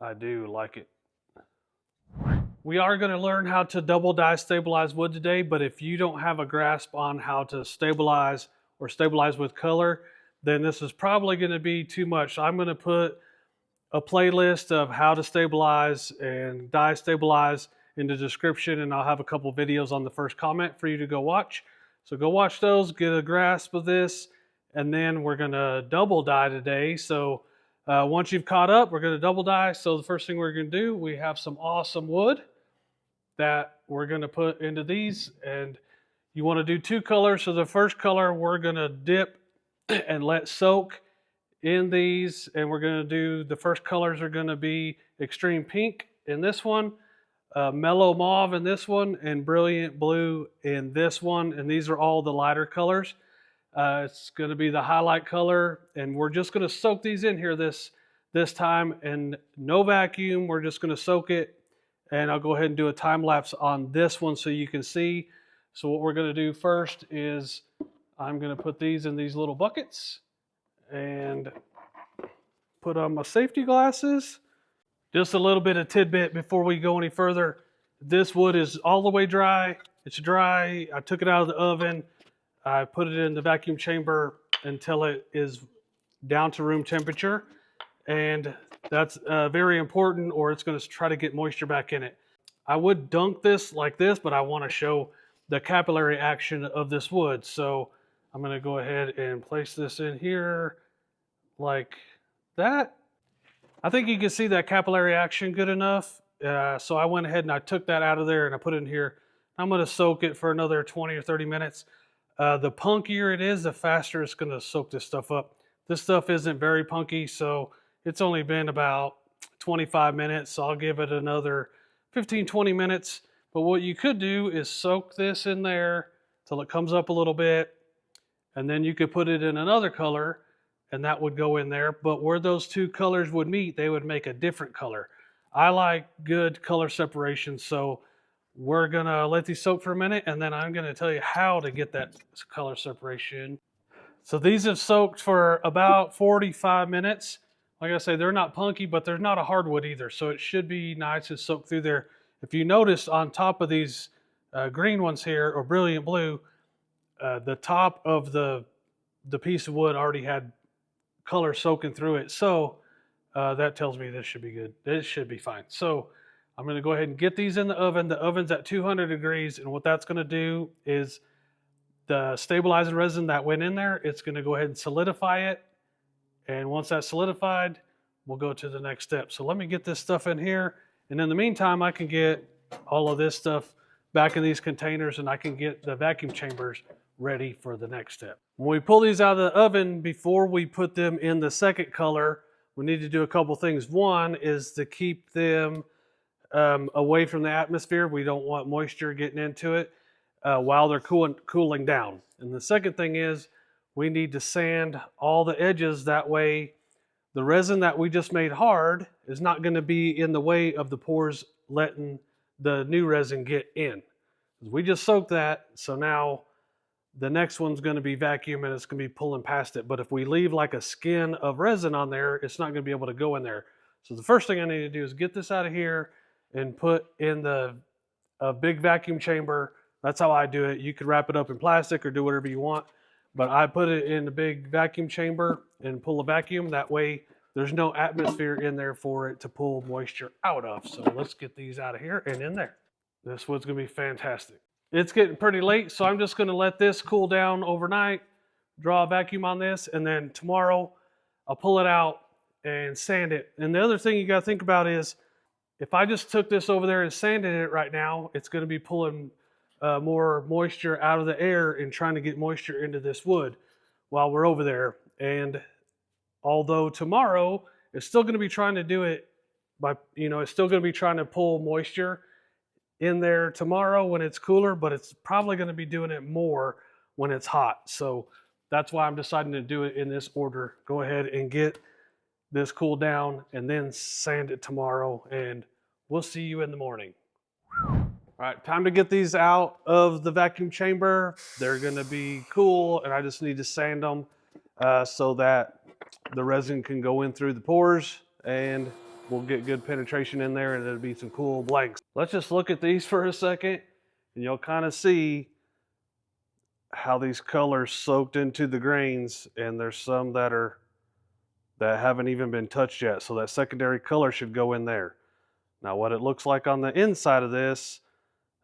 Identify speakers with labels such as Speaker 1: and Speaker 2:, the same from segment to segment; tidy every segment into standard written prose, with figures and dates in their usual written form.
Speaker 1: I do like it. We are going to learn how to double die stabilize wood today, but if you don't have a grasp on how to stabilize or stabilize with color, then this is probably going to be too much. So I'm going to put a playlist of how to stabilize and die stabilize in the description, and I'll have a couple videos on the first comment for you to go watch. So go watch those, get a grasp of this, and then we're going to double die today. So once you've caught up, we're going to double die. So the first thing we're going to do, we have some awesome wood that we're going to put into these, and you want to do two colors. So the first color we're going to dip and let soak in these, and we're going to do, the first colors are going to be extreme pink in this one, mellow mauve in this one, and brilliant blue in this one, and these are all the lighter colors. It's going to be the highlight color, and we're just going to soak these in here this time, and no vacuum. We're just going to soak it, and I'll go ahead and do a time lapse on this one so you can see. So what we're going to do first is I'm going to put these in these little buckets and put on my safety glasses. Just a little bit of tidbit before we go any further. This wood is all the way dry. It's dry. I took it out of the oven. I put it in the vacuum chamber until it is down to room temperature. And that's very important, or it's going to try to get moisture back in it. I would dunk this like this, but I want to show the capillary action of this wood. So I'm going to go ahead and place this in here like that. I think you can see that capillary action good enough. So I went ahead and I took that out of there and I put it in here. I'm going to soak it for another 20 or 30 minutes. The punkier it is, the faster it's going to soak this stuff up. This stuff isn't very punky, so it's only been about 25 minutes. So I'll give it another 15, 20 minutes. But what you could do is soak this in there till it comes up a little bit, and then you could put it in another color, and that would go in there. But where those two colors would meet, they would make a different color. I like good color separation, so we're gonna let these soak for a minute, and then I'm gonna tell you how to get that color separation. So these have soaked for about 45 minutes. Like I say, they're not punky, but they're not a hardwood either, so it should be nice and soak through there. If you notice on top of these green ones here, or brilliant blue, the top of the piece of wood already had color soaking through it. So that tells me this should be good. This should be fine. So I'm going to go ahead and get these in the oven. The oven's at 200 degrees, and what that's going to do is the stabilizing resin that went in there, it's going to go ahead and solidify it. And once that's solidified, we'll go to the next step. So let me get this stuff in here. And in the meantime, I can get all of this stuff back in these containers, and I can get the vacuum chambers ready for the next step. When we pull these out of the oven, before we put them in the second color, we need to do a couple things. One is to keep them away from the atmosphere. We don't want moisture getting into it while they're cooling down. And the second thing is we need to sand all the edges. That way the resin that we just made hard is not going to be in the way of the pores letting the new resin get in. We just soaked that, so now the next one's going to be vacuum and it's going to be pulling past it. But if we leave like a skin of resin on there, it's not going to be able to go in there. So the first thing I need to do is get this out of here and put in a big vacuum chamber. That's how I do it. You could wrap it up in plastic or do whatever you want. But I put it in the big vacuum chamber and pull a vacuum. That way there's no atmosphere in there for it to pull moisture out of. So let's get these out of here and in there. This wood's going to be fantastic. It's getting pretty late, so I'm just going to let this cool down overnight, draw a vacuum on this, and then tomorrow I'll pull it out and sand it. And the other thing you got to think about is if I just took this over there and sanded it right now, it's going to be pulling more moisture out of the air and trying to get moisture into this wood while we're over there. And although tomorrow it's still going to be trying to do it by, it's still going to be trying to pull moisture in there tomorrow when it's cooler, but it's probably going to be doing it more when it's hot. So that's why I'm deciding to do it in this order. Go ahead and get this cooled down and then sand it tomorrow, and we'll see you in the morning. All right, time to get these out of the vacuum chamber. They're going to be cool, and I just need to sand them so that the resin can go in through the pores and we'll get good penetration in there and it'll be some cool blanks. Let's just look at these for a second and you'll kind of see how these colors soaked into the grains, and there's some that haven't even been touched yet. So that secondary color should go in there. Now what it looks like on the inside of this,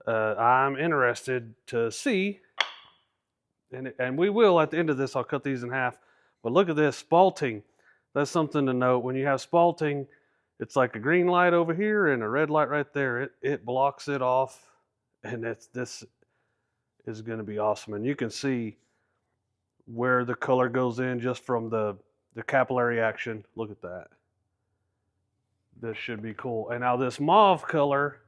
Speaker 1: I'm interested to see, and we will at the end of this. I'll cut these in half. But look at this spalting. That's something to note. When you have spalting, it's like a green light over here and a red light right there. It blocks it off, and this is going to be awesome. And you can see where the color goes in just from the capillary action. Look at that. This should be cool. And now this mauve color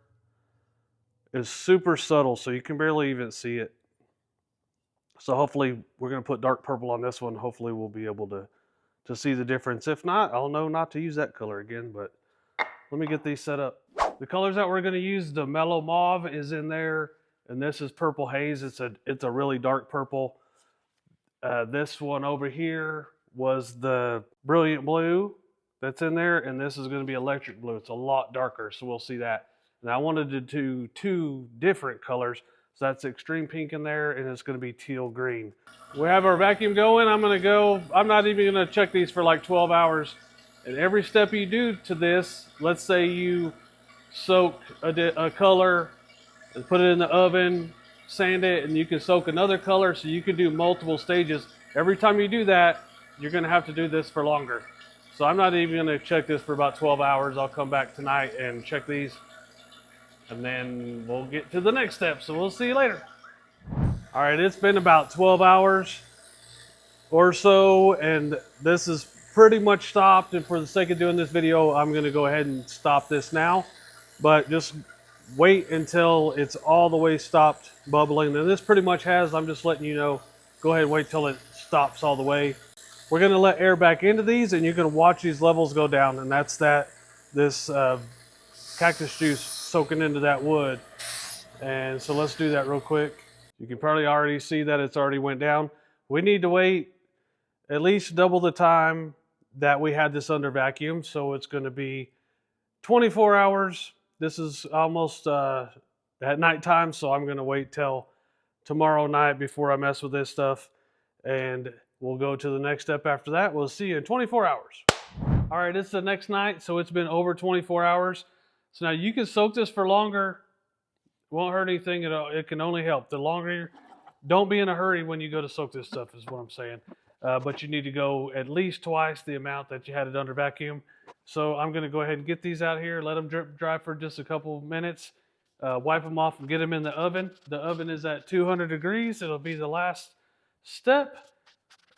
Speaker 1: is super subtle, so you can barely even see it. So hopefully we're going to put dark purple on this one. Hopefully we'll be able to see the difference. If not, I'll know not to use that color again, but let me get these set up. The colors that we're going to use, the mellow mauve is in there, and this is purple haze. It's a really dark purple. This one over here was the brilliant blue that's in there, and this is going to be electric blue. It's a lot darker, so we'll see that. And I wanted to do two different colors. So that's extreme pink in there, and it's going to be teal green. We have our vacuum going. I'm not even going to check these for like 12 hours. And every step you do to this, let's say you soak a color and put it in the oven, sand it, and you can soak another color, so you can do multiple stages. Every time you do that, you're going to have to do this for longer. So I'm not even going to check this for about 12 hours. I'll come back tonight and check these, and then we'll get to the next step. So we'll see you later. All right, it's been about 12 hours or so, and this is pretty much stopped. And for the sake of doing this video, I'm going to go ahead and stop this now. But just wait until it's all the way stopped bubbling. And this pretty much has. I'm just letting you know. Go ahead and wait till it stops all the way. We're going to let air back into these, and you're going to watch these levels go down. And that's this cactus juice soaking into that wood. And so let's do that real quick. You can probably already see that it's already went down. We need to wait at least double the time that we had this under vacuum. So it's going to be 24 hours. This is almost at nighttime, so I'm going to wait till tomorrow night before I mess with this stuff. And we'll go to the next step after that. We'll see you in 24 hours. All right, it's the next night, so it's been over 24 hours. So now you can soak this for longer. It won't hurt anything at all. It can only help. The longer, don't be in a hurry when you go to soak this stuff is what I'm saying. But you need to go at least twice the amount that you had it under vacuum. So I'm going to go ahead and get these out here, let them drip dry for just a couple minutes, wipe them off and get them in the oven. The oven is at 200 degrees. It'll be the last step.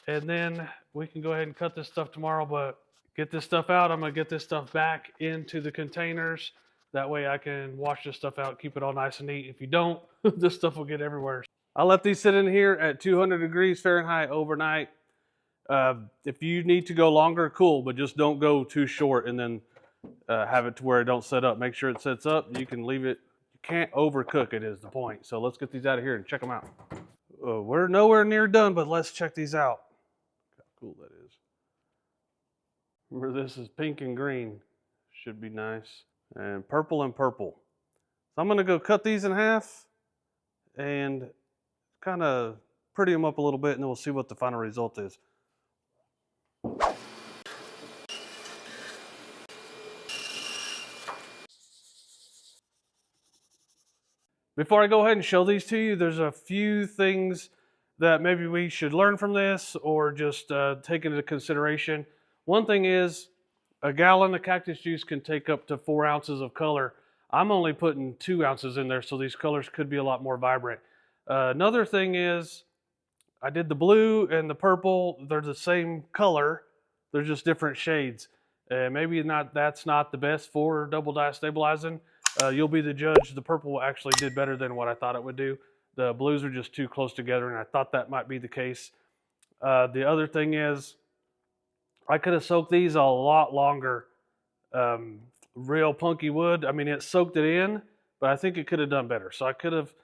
Speaker 1: And then we can go ahead and cut this stuff tomorrow, but get this stuff out. I'm going to get this stuff back into the containers. That way I can wash this stuff out, keep it all nice and neat. If you don't, this stuff will get everywhere. I'll let these sit in here at 200 degrees Fahrenheit overnight. If you need to go longer, cool, but just don't go too short and then have it to where it don't set up. Make sure it sets up. You can leave it. You can't overcook it is the point. So let's get these out of here and check them out. We're nowhere near done, but let's check these out. Look how cool that is. Remember, this is pink and green. Should be nice. And purple and purple. So I'm going to go cut these in half and kind of pretty them up a little bit, and then we'll see what the final result is. Before I go ahead and show these to you, there's a few things that maybe we should learn from this or just take into consideration. One thing is, a gallon of cactus juice can take up to 4 ounces of color. I'm only putting 2 ounces in there, so these colors could be a lot more vibrant. Another thing is, I did the blue and the purple. They're the same color. They're just different shades. Maybe that's not the best for double dye stabilizing. You'll be the judge. The purple actually did better than what I thought it would do. The blues are just too close together, and I thought that might be the case. The other thing is, I could have soaked these a lot longer. Real punky wood. I mean, it soaked it in, but I think it could have done better. So I could have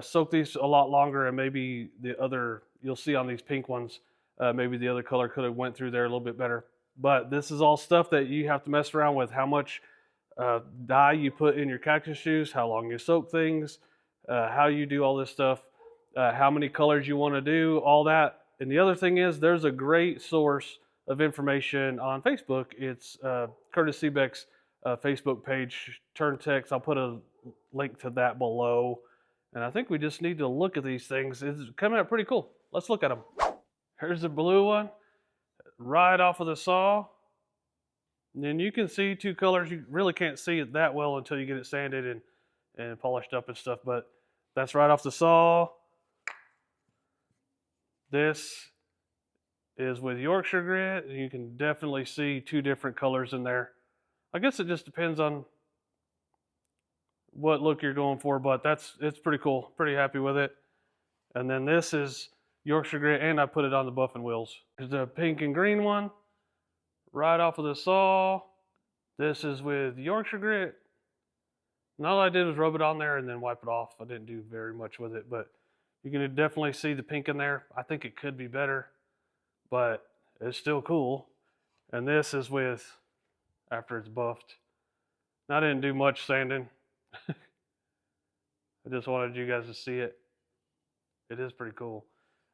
Speaker 1: soaked these a lot longer, and maybe the other, you'll see on these pink ones, maybe the other color could have went through there a little bit better. But this is all stuff that you have to mess around with. How much dye you put in your cactus juice, how long you soak things, how you do all this stuff, how many colors you want to do, all that. And the other thing is, there's a great source of information on Facebook. It's Curtis Seebeck's Facebook page, Turn Text. I'll put a link to that below. And I think we just need to look at these things. It's coming out pretty cool. Let's look at them. Here's the blue one, right off of the saw. And then you can see two colors. You really can't see it that well until you get it sanded and polished up and stuff, but that's right off the saw. This is with Yorkshire grit, and you can definitely see two different colors in there. I guess it just depends on what look you're going for, but it's pretty cool. Pretty happy with it. And then this is Yorkshire grit, and I put it on the buffing wheels. There's the pink and green one, right off of the saw. This is with Yorkshire grit. And all I did was rub it on there and then wipe it off. I didn't do very much with it, but you can definitely see the pink in there. I think it could be better, but it's still cool. And this is with, after it's buffed. And I didn't do much sanding. I just wanted you guys to see it. It is pretty cool.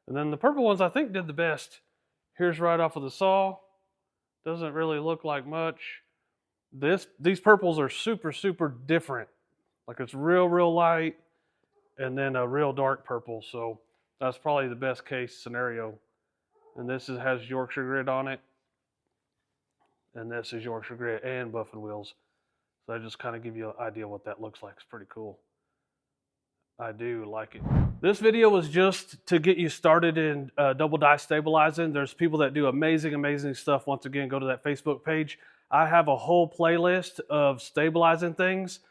Speaker 1: And then the purple ones I think did the best. Here's right off of the saw. Doesn't really look like much. These purples are super, super different. Like it's real, real light and then a real dark purple. So that's probably the best case scenario. And this has Yorkshire grit on it. And this is Yorkshire grit and buffing wheels. So I just kind of give you an idea what that looks like. It's pretty cool. I do like it. This video was just to get you started in double die stabilizing. There's people that do amazing, amazing stuff. Once again, go to that Facebook page. I have a whole playlist of stabilizing things,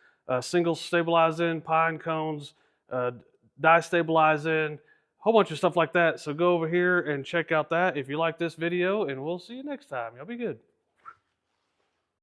Speaker 1: single stabilizing, pine cones, die stabilizing, a whole bunch of stuff like that. So go over here and check out that if you like this video, and we'll see you next time. Y'all be good.